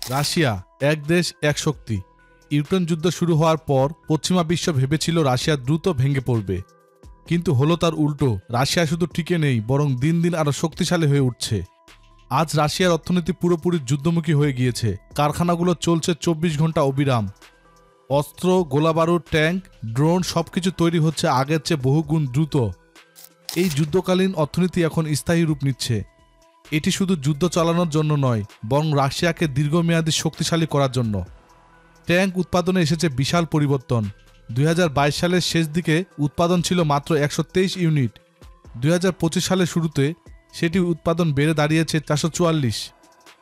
Russia, এক দেশ এক শক্তি। ইউক্রেন যুদ্ধ শুরু হওয়ার পর পশ্চিমা বিশ্ব ভেবেছিল রাশিয়া দ্রুত ভেঙে পড়বে, কিন্তু হলো তার উল্টো। রাশিয়া শুধু টিকে নেই, বরং দিন দিন আরও শক্তিশালী হয়ে উঠছে। আজ রাশিয়ার অর্থনীতি পুরোপুরি যুদ্ধমুখী হয়ে গিয়েছে। কারখানাগুলো চলছে 24 ঘন্টা অবিরাম। অস্ত্র, গোলাবারুদ, ট্যাঙ্ক, ড্রোন সবকিছু তৈরি হচ্ছে আগের চেয়ে বহুগুণ দ্রুত। এই যুদ্ধকালীন অর্থনীতি এখন স্থায়ী রূপ নিচ্ছে। এটি শুধু যুদ্ধ চালানোর জন্য নয়, বরং রাশিয়াকে দীর্ঘমেয়াদী শক্তিশালী করার জন্য। ট্যাঙ্ক উৎপাদনে এসেছে বিশাল পরিবর্তন। 2022 সালের শেষ দিকে উৎপাদন ছিল মাত্র 123 ইউনিট। 2025 সালের শুরুতে সেটি উৎপাদন বেড়ে দাঁড়িয়েছে 444,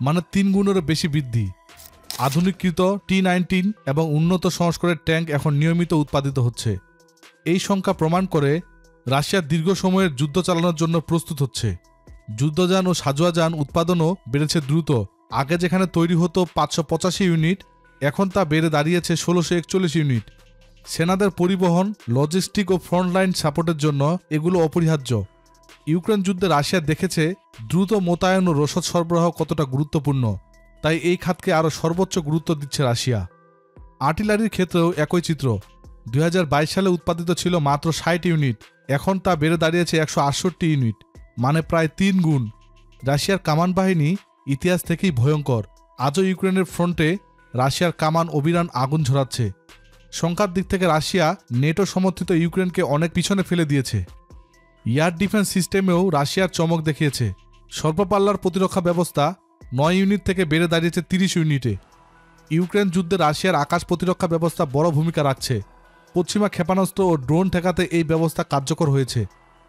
মানে 3 গুণেরও বেশি বৃদ্ধি। আধুনিকৃত T-19 এবং উন্নত সংস্করণের ট্যাঙ্ক এখন নিয়মিত উৎপাদিত হচ্ছে। এই সংখ্যা প্রমাণ করে রাশিয়া দীর্ঘ সময়ের যুদ্ধ চালানোর জন্য প্রস্তুত হচ্ছে। যুদ্ধযান ও সাজোয়াযান উৎপাদনও বেড়েছে দ্রুত। আগে যেখানে তৈরি হতো 585 ইউনিট, এখন তা বেড়ে দাঁড়িয়েছে 1641 ইউনিট। সেনাদের পরিবহন, লজিস্টিক ও ফ্রন্টলাইন সাপোর্টের জন্য এগুলো অপরিহার্য। ইউক্রেন যুদ্ধে রাশিয়া দেখেছে দ্রুত মোতায়েন ও রসদ সরবরাহ কতটা গুরুত্বপূর্ণ, তাই এই খাতকে আরও সর্বোচ্চ গুরুত্ব দিচ্ছে রাশিয়া। আর্টিলারির ক্ষেত্রেও একই চিত্র। 2022 সালে উৎপাদিত ছিল মাত্র 60 ইউনিট, এখন তা বেড়ে দাঁড়িয়েছে 168 ইউনিট, মানে প্রায় 3 গুণ। রাশিয়ার কামান বাহিনী ইতিহাস থেকেই ভয়ঙ্কর। আজও ইউক্রেনের ফ্রন্টে রাশিয়ার কামান অবিরাম আগুন ঝরাচ্ছে। সংখ্যার দিক থেকে রাশিয়া নেটো সমর্থিত ইউক্রেনকে অনেক পিছনে ফেলে দিয়েছে। এয়ার ডিফেন্স সিস্টেমেও রাশিয়ার চমক দেখিয়েছে। স্বল্প পাল্লার প্রতিরক্ষা ব্যবস্থা 9 ইউনিট থেকে বেড়ে দাঁড়িয়েছে 30 ইউনিটে। ইউক্রেন যুদ্ধে রাশিয়ার আকাশ প্রতিরক্ষা ব্যবস্থা বড় ভূমিকা রাখছে। পশ্চিমা ক্ষেপণাস্ত্র ও ড্রোন ঠেকাতে এই ব্যবস্থা কার্যকর হয়েছে।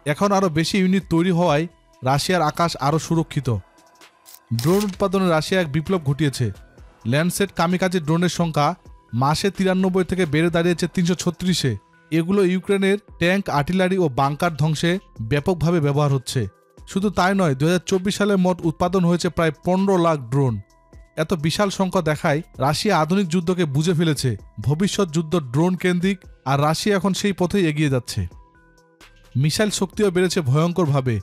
এখন আরও বেশি ইউনিট তৈরি হওয়ায় রাশিয়ার আকাশ আরও সুরক্ষিত। ড্রোন উৎপাদনে রাশিয়া এক বিপ্লব ঘটিয়েছে। ল্যান্ডসেট কামিকাজি ড্রোনের সংখ্যা মাসে 93 থেকে বেড়ে দাঁড়িয়েছে 336-এ। এগুলো ইউক্রেনের ট্যাঙ্ক, আর্টিলারি ও বাংকার ধ্বংসে ব্যাপকভাবে ব্যবহার হচ্ছে। শুধু তাই নয়, 2024 সালে মোট উৎপাদন হয়েছে প্রায় 15 লাখ ড্রোন। এত বিশাল সংখ্যা দেখায় রাশিয়া আধুনিক যুদ্ধকে বুঝে ফেলেছে। ভবিষ্যৎ যুদ্ধ ড্রোন কেন্দ্রিক, আর রাশিয়া এখন সেই পথেই এগিয়ে যাচ্ছে। মিসাইল শক্তিও বেড়েছে ভয়ঙ্করভাবে।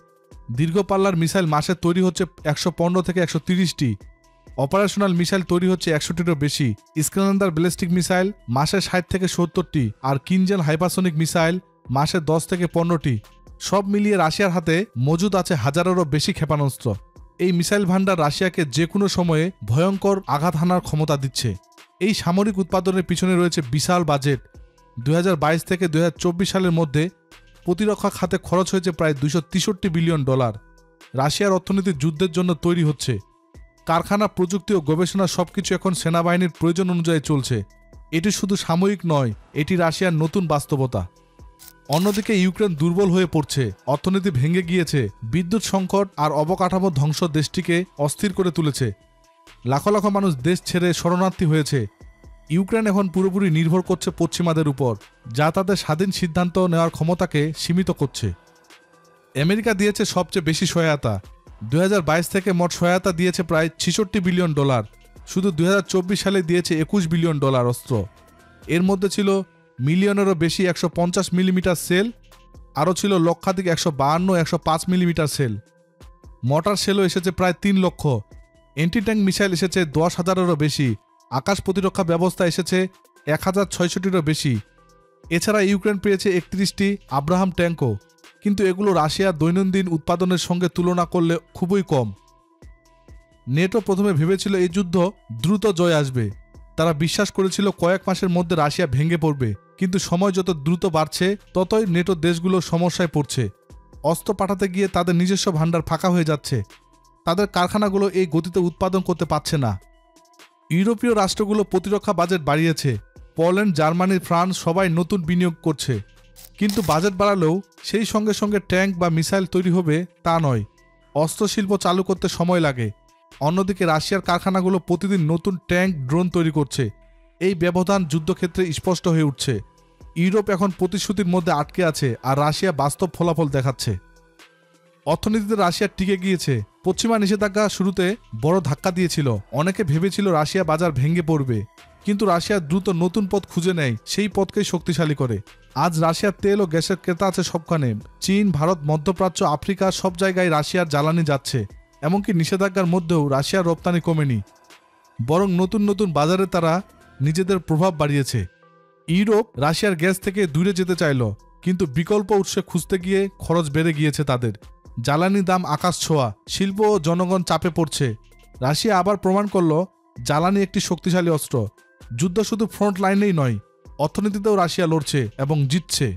দীর্ঘ পাল্লার মিসাইল মাসে তৈরি হচ্ছে 115 থেকে 130টি। অপারেশনাল মিসাইল তৈরি হচ্ছে 100টিরও বেশি। ইস্কান্দার ব্যালিস্টিক মিসাইল মাসে 60 থেকে 70টি, আর কিনজেল হাইপারসনিক মিসাইল মাসে 10 থেকে 15টি। সব মিলিয়ে রাশিয়ার হাতে মজুদ আছে হাজারেরও বেশি ক্ষেপণাস্ত্র। এই মিসাইল ভান্ডার রাশিয়াকে যে কোনো সময়ে ভয়ঙ্কর আঘাত হানার ক্ষমতা দিচ্ছে। এই সামরিক উৎপাদনের পিছনে রয়েছে বিশাল বাজেট। 2022 থেকে 2024 সালের মধ্যে প্রতিরক্ষা খাতে খরচ হয়েছে প্রায় $263 বিলিয়ন। রাশিয়ার অর্থনীতি যুদ্ধের জন্য তৈরি হচ্ছে। কারখানা, প্রযুক্তি ও গবেষণা সবকিছু এখন সেনাবাহিনীর প্রয়োজন অনুযায়ী চলছে। এটি শুধু সাময়িক নয়, এটি রাশিয়ার নতুন বাস্তবতা। অন্যদিকে ইউক্রেন দুর্বল হয়ে পড়ছে, অর্থনীতি ভেঙে গিয়েছে। বিদ্যুৎ সংকট আর অবকাঠামো ধ্বংস দেশটিকে অস্থির করে তুলেছে। লাখ লাখ মানুষ দেশ ছেড়ে শরণার্থী হয়েছে। ইউক্রেন এখন পুরোপুরি নির্ভর করছে পশ্চিমাদের উপর, যা তাদের স্বাধীন সিদ্ধান্ত নেওয়ার ক্ষমতাকে সীমিত করছে। আমেরিকা দিয়েছে সবচেয়ে বেশি সহায়তা। 2022 থেকে মোট সহায়তা দিয়েছে প্রায় $66 বিলিয়ন। শুধু 2024 সালে দিয়েছে $21 বিলিয়ন অস্ত্র। এর মধ্যে ছিল মিলিয়নেরও বেশি 150 মিলিমিটার সেল, আরও ছিল লক্ষাধিক 152 105 মিলিমিটার সেল। মর্টার সেলও এসেছে প্রায় 3 লক্ষ। অ্যান্টি ট্যাঙ্ক মিসাইল এসেছে 10,000-এরও বেশি। আকাশ প্রতিরক্ষা ব্যবস্থা এসেছে 1,600-টিরও বেশি। এছাড়া ইউক্রেন পেয়েছে 31টি আব্রাহাম ট্যাঙ্কও, কিন্তু এগুলো রাশিয়ার দৈনন্দিন উৎপাদনের সঙ্গে তুলনা করলে খুবই কম। নেটো প্রথমে ভেবেছিল এই যুদ্ধ দ্রুত জয় আসবে। তারা বিশ্বাস করেছিল কয়েক মাসের মধ্যে রাশিয়া ভেঙে পড়বে, কিন্তু সময় যত দ্রুত বাড়ছে ততই নেটো দেশগুলো সমস্যায় পড়ছে। অস্ত্র পাঠাতে গিয়ে তাদের নিজস্ব ভাণ্ডার ফাঁকা হয়ে যাচ্ছে। তাদের কারখানাগুলো এই গতিতে উৎপাদন করতে পারছে না। ইউরোপীয় রাষ্ট্রগুলো প্রতিরক্ষা বাজেট বাড়িয়েছে। পোল্যান্ড, জার্মানি, ফ্রান্স সবাই নতুন বিনিয়োগ করছে। কিন্তু বাজেট বাড়ালেও সেই সঙ্গে সঙ্গে ট্যাঙ্ক বা মিসাইল তৈরি হবে তা নয়। অস্ত্রশিল্প চালু করতে সময় লাগে। অন্যদিকে রাশিয়ার কারখানাগুলো প্রতিদিন নতুন ট্যাঙ্ক, ড্রোন তৈরি করছে। এই ব্যবধান যুদ্ধক্ষেত্রে স্পষ্ট হয়ে উঠছে। ইউরোপ এখন প্রতিশ্রুতির মধ্যে আটকে আছে, আর রাশিয়া বাস্তব ফলাফল দেখাচ্ছে। অর্থনীতিতে রাশিয়া টিকে গিয়েছে। পশ্চিমা নিষেধাজ্ঞা শুরুতে বড় ধাক্কা দিয়েছিল। অনেকে ভেবেছিল রাশিয়া বাজার ভেঙে পড়বে, কিন্তু রাশিয়া দ্রুত নতুন পথ খুঁজে নেয়, সেই পথকেই শক্তিশালী করে। আজ রাশিয়ার তেল ও গ্যাসের ক্রেতা আছে সবখানে। চীন, ভারত, মধ্যপ্রাচ্য, আফ্রিকা সব জায়গায় রাশিয়ার জ্বালানি যাচ্ছে। এমনকি নিষেধাজ্ঞার মধ্যেও রাশিয়ার রপ্তানি কমেনি। বরং নতুন নতুন বাজারে তারা নিজেদের প্রভাব বাড়িয়েছে। ইউরোপ রাশিয়ার গ্যাস থেকে দূরে যেতে চাইল, কিন্তু বিকল্প উৎসে খুঁজতে গিয়ে খরচ বেড়ে গিয়েছে তাদের। জ্বালানি দাম আকাশ ছোঁয়া, শিল্প ও জনগণ চাপে পড়ছে। রাশিয়া আবার প্রমাণ করল জ্বালানি একটি শক্তিশালী অস্ত্র। যুদ্ধ শুধু ফ্রন্ট লাইনেই নয়, অর্থনীতিতেও রাশিয়া লড়ছে এবং জিতছে।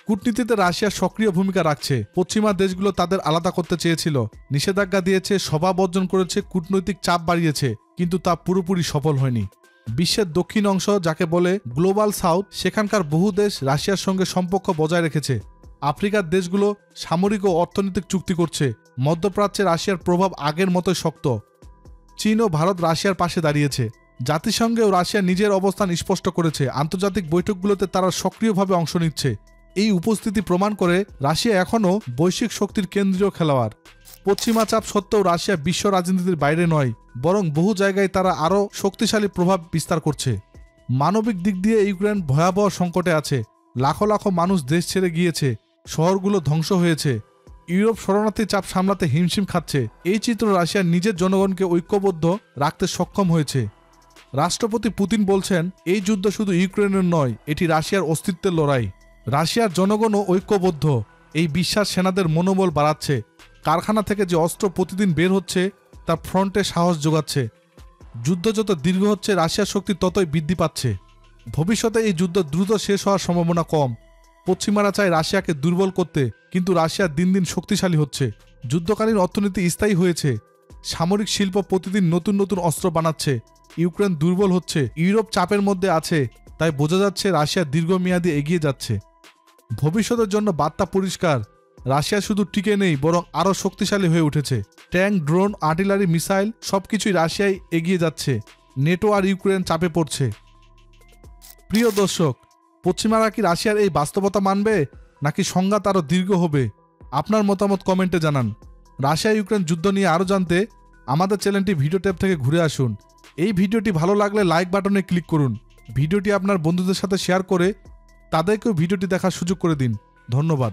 কূটনীতিতে রাশিয়া সক্রিয় ভূমিকা রাখছে। পশ্চিমা দেশগুলো তাদের আলাদা করতে চেয়েছিল, নিষেধাজ্ঞা দিয়েছে, সভা বর্জন করেছে, কূটনৈতিক চাপ বাড়িয়েছে, কিন্তু তা পুরোপুরি সফল হয়নি। বিশ্বের দক্ষিণ অংশ, যাকে বলে গ্লোবাল সাউথ, সেখানকার বহু দেশ রাশিয়ার সঙ্গে সম্পর্ক বজায় রেখেছে। আফ্রিকার দেশগুলো সামরিক ও অর্থনৈতিক চুক্তি করছে। মধ্যপ্রাচ্যে রাশিয়ার প্রভাব আগের মতোই শক্ত। চীন ও ভারত রাশিয়ার পাশে দাঁড়িয়েছে। জাতিসংঘেও রাশিয়া নিজের অবস্থান স্পষ্ট করেছে। আন্তর্জাতিক বৈঠকগুলোতে তারা সক্রিয়ভাবে অংশ নিচ্ছে। এই উপস্থিতি প্রমাণ করে রাশিয়া এখনও বৈশ্বিক শক্তির কেন্দ্রীয় খেলোয়াড়। পশ্চিমা চাপ সত্ত্বেও রাশিয়া বিশ্ব রাজনীতির বাইরে নয়, বরং বহু জায়গায় তারা আরও শক্তিশালী প্রভাব বিস্তার করছে। মানবিক দিক দিয়ে ইউক্রেন ভয়াবহ সংকটে আছে। লাখো লাখো মানুষ দেশ ছেড়ে গিয়েছে, শহরগুলো ধ্বংস হয়েছে। ইউরোপ শরণার্থী চাপ সামলাতে হিমশিম খাচ্ছে। এই চিত্র রাশিয়ার নিজের জনগণকে ঐক্যবদ্ধ রাখতে সক্ষম হয়েছে। রাষ্ট্রপতি পুতিন বলছেন, এই যুদ্ধ শুধু ইউক্রেনের নয়, এটি রাশিয়ার অস্তিত্বের লড়াই। রাশিয়ার জনগণও ঐক্যবদ্ধ। এই বিশ্বাস সেনাদের মনোবল বাড়াচ্ছে। কারখানা থেকে যে অস্ত্র প্রতিদিন বের হচ্ছে তা ফ্রন্টে সাহস যোগাচ্ছে। যুদ্ধ যত দীর্ঘ হচ্ছে, রাশিয়ার শক্তি ততই বৃদ্ধি পাচ্ছে। ভবিষ্যতে এই যুদ্ধ দ্রুত শেষ হওয়ার সম্ভাবনা কম। পশ্চিমারা চায় রাশিয়াকে দুর্বল করতে, কিন্তু রাশিয়া দিন দিন শক্তিশালী হচ্ছে। যুদ্ধকালীন অর্থনীতি স্থায়ী হয়েছে। সামরিক শিল্প প্রতিদিন নতুন নতুন অস্ত্র বানাচ্ছে। ইউক্রেন দুর্বল হচ্ছে। ইউরোপ চাপের মধ্যে আছে। তাই বোঝা যাচ্ছে রাশিয়া দীর্ঘমেয়াদী এগিয়ে যাচ্ছে। ভবিষ্যতের জন্য বার্তা পরিষ্কার, রাশিয়া শুধু টিকে নেই, বরং আরও শক্তিশালী হয়ে উঠেছে। ট্যাঙ্ক, ড্রোন, আর্টিলারি, মিসাইল সবকিছুই রাশিয়ায় এগিয়ে যাচ্ছে। নেটো আর ইউক্রেন চাপে পড়ছে। প্রিয় দর্শক, পশ্চিমারা কি রাশিয়ার এই বাস্তবতা মানবে, নাকি সংঘাত আরও দীর্ঘ হবে? আপনার মতামত কমেন্টে জানান। রাশিয়া ইউক্রেন যুদ্ধ নিয়ে আরও জানতে আমাদের চ্যানেলটি ভিডিও ট্যাব থেকে ঘুরে আসুন। এই ভিডিওটি ভালো লাগলে লাইক বাটনে ক্লিক করুন। ভিডিওটি আপনার বন্ধুদের সাথে শেয়ার করে তাদেরকেও ভিডিওটি দেখার সুযোগ করে দিন। ধন্যবাদ।